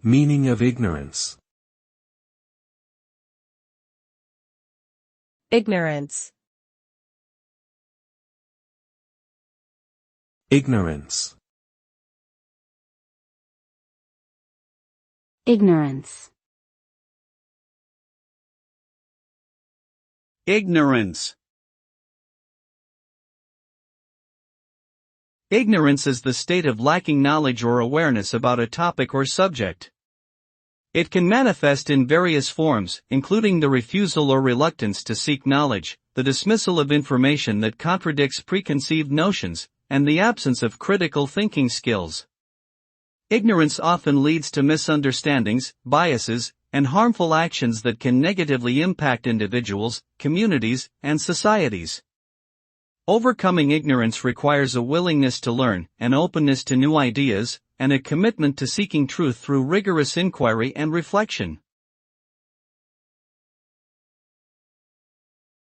Meaning of ignorance. Ignorance. Ignorance. Ignorance. Ignorance. Ignorance is the state of lacking knowledge or awareness about a topic or subject. It can manifest in various forms, including the refusal or reluctance to seek knowledge, the dismissal of information that contradicts preconceived notions, and the absence of critical thinking skills. Ignorance often leads to misunderstandings, biases, and harmful actions that can negatively impact individuals, communities, and societies. Overcoming ignorance requires a willingness to learn, an openness to new ideas, and a commitment to seeking truth through rigorous inquiry and reflection.